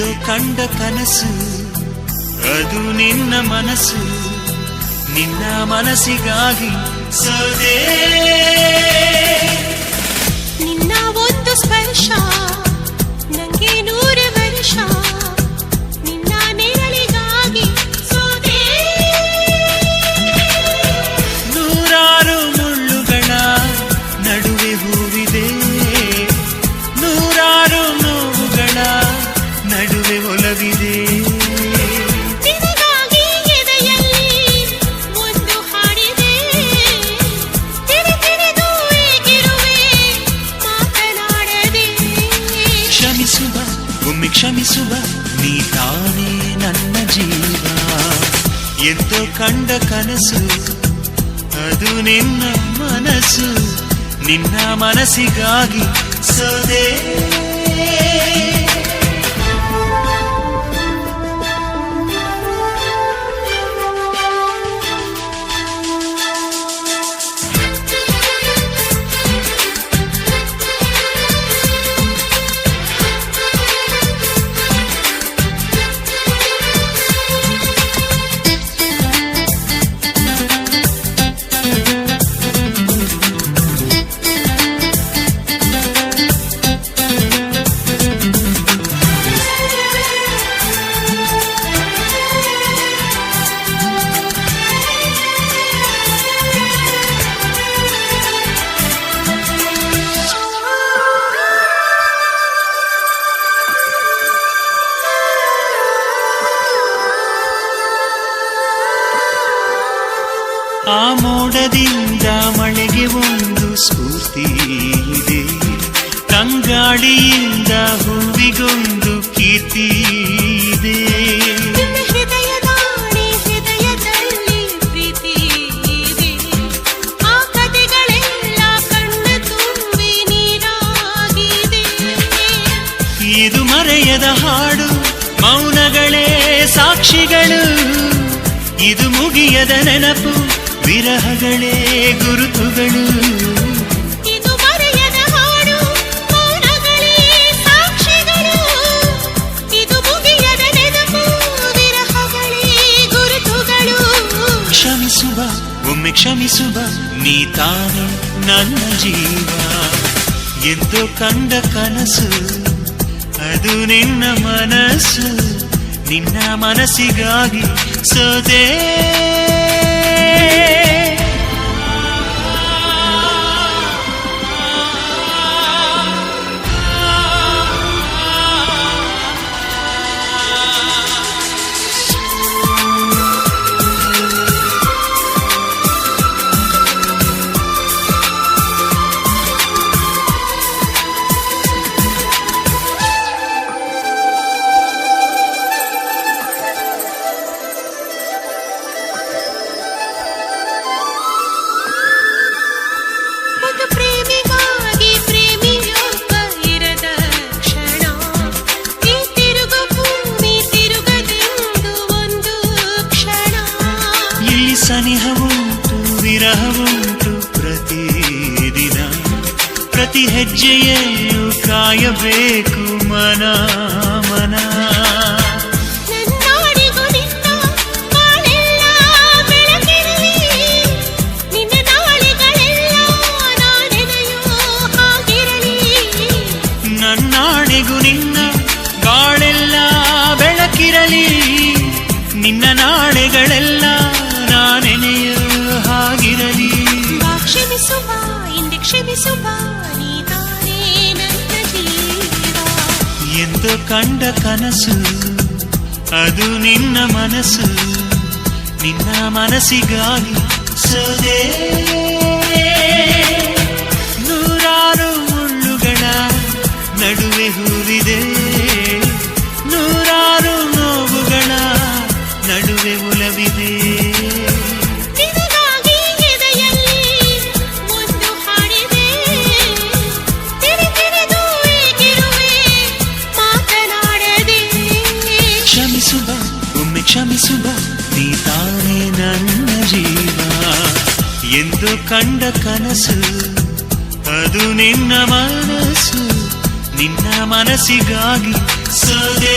ಎಂದೋ ಕಂಡ ಕನಸು ಅದು ನಿನ್ನ ಮನಸ್ಸು, ನಿನ್ನ ಮನಸ್ಸಿಗಾಗಿ ಸೋದೆ. ನಿನ್ನ ಒಂದು ಸ್ಪರ್ಶ ನಂಗೆ 100 ವರ್ಷ, ನಿನ್ನ ನೆರಳಿಗಾಗಿ ಸೋದೆ. ನೂರಾರು ಮುಳ್ಳುಗಳ ನಡುವೆ ಹೂವಿದೆ, ನೂರಾರು ನೋವುಗಳ ನಡುವೆ ಒಲವಿದೆ. ನಿನಗಾಗಿ ಎದೆಯಲ್ಲಿ ಒಂದು ಹಾಡಿದೆ, ತಿರಿದು ಏಗಿರುವೆ ಮಾತನಾಡದೆ. ಕ್ಷಮಿಸುವ ಒಮ್ಮೆ ಕ್ಷಮಿಸುವ, ನೀ ತಾನೇ ನನ್ನ ಜೀವ. ಎಂದೋ ಕಂಡ ಕನಸು ಅದು ನಿನ್ನ ಮನಸ್ಸು, ನಿನ್ನ ಮನಸ್ಸಿಗಾಗಿ ಸೋದೆ. ಆ ಮೋಡದಿಂದ ಮಳೆಗೆ ಒಂದು ಸ್ಫೂರ್ತಿ ಇದೆ, ತಂಗಾಳಿಯಿಂದ ಹೂವಿಗೊಂದು ಕೀರ್ತಿ ಇದೆ. ಹೃದಯದಾಣೆ ಹೃದಯದಲ್ಲಿ ಪ್ರೀತಿ ಇದೆ, ಆ ಕಥೆಗಳೆಲ್ಲ ಕಣ್ಣ ತುಂಬಿ ನೀರಾಗಿದೆ. ಇದು ಮರೆಯದ ಹಾಡು, ಮೌನಗಳೇ ಸಾಕ್ಷಿಗಳು. ಇದು ಮುಗಿಯದ ನೆನಪು, ವಿರಹಗಳೇ ಗುರುತುಗಳು. ಇದು ಮರೆಯದ ಹಾಡು, ಮೌನಗಳೇ ಸಾಕ್ಷಿಗಳು. ಇದು ಮುಗಿಯದ ನೆನಪು, ವಿರಹಗಳೇ ಗುರುತುಗಳು. ಕ್ಷಮಿಸುವ ಒಮ್ಮೆ ಕ್ಷಮಿಸುವ, ನೀ ತಾನೇ ನನ್ನ ಜೀವ. ಎಂದೋ ಕಂಡ ಕನಸು ಅದು ನಿನ್ನ ಮನಸ್ಸು, ನಿನ್ನ ಮನಸ್ಸಿಗಾಗಿ ಸೋದೆ. ಒಂದು ಪ್ರೇಮಿಗಾಗಿ ಪ್ರೇಮಿಯೊಬ್ಬ ಇರದ ಕ್ಷಣ, ಈ ತಿರುಗು ಭೂಮಿ ತಿರುಗದೆಂದು ಒಂದು ಕ್ಷಣ. ಇಲ್ಲಿ ಸನಿಹವುಂಟು ವಿರಹವುಂಟು ಪ್ರತಿದಿನ, ಪ್ರತಿ ಹೆಜ್ಜೆಯಲ್ಲೂ ಕಾಯಬೇಕು ಮನ ಮನ. ನನ್ನಾಡಿಗೂ ನಿನ್ನ ಬಾಳೆಲ್ಲ ಬೆಳಕಿರಲಿ, ನಿನ್ನ ನಾಳೆಗಳೆಲ್ಲ ನಾನೆನೆಯೋ ಹಾಗಿರಲಿ. ನನ್ನಾಣೆಗೂ ನಿನ್ನ ಬಾಳೆಲ್ಲ ಬೆಳಕಿರಲಿ, ನಿನ್ನ ನಾಳೆಗಳೆಲ್ಲ ನಾನೆನೆಯ ಹಾಗಿರಲಿ. ಬಾ ಕ್ಷಮಿಸುವ ಇಂದೆ ಕ್ಷಮಿಸುವ, ನೀ ತಾನೇ ನನ್ನ ಜೀವ. ಎಂದೋ ಕಂಡ ಕನಸು ಅದು ನಿನ್ನ ಮನಸ್ಸು, ನಿನ್ನ ಮನಸ್ಸಿಗಾಗಿ ಸೋದೆ. ನೂರಾರು ಮುಳ್ಳುಗಳ ನಡುವೆ ಹೂವಿದೆ, ನೂರಾರು ನೋವುಗಳ ನಡುವೆ ಒಲವಿದೆ. ನಿನಗಾಗಿ ಎದೆಯಲ್ಲಿ ಒಂದು ಹಾಡಿದೆ, ತಿರಿದು ಏಗಿರುವೆ ಮಾತನಾಡದೆ. ಕ್ಷಮಿಸುವ ಒಮ್ಮೆ ಕ್ಷಮಿಸುವ, ನೀ ತಾನೇ ನನ್ನ ಜೀವ. ಎಂದು ಕಂಡ ಕನಸು ಅದು ನಿನ್ನ ಮನಸ್ಸು, ನಿನ್ನ ಮನಸ್ಸಿಗಾಗಿ ಸೋದೆ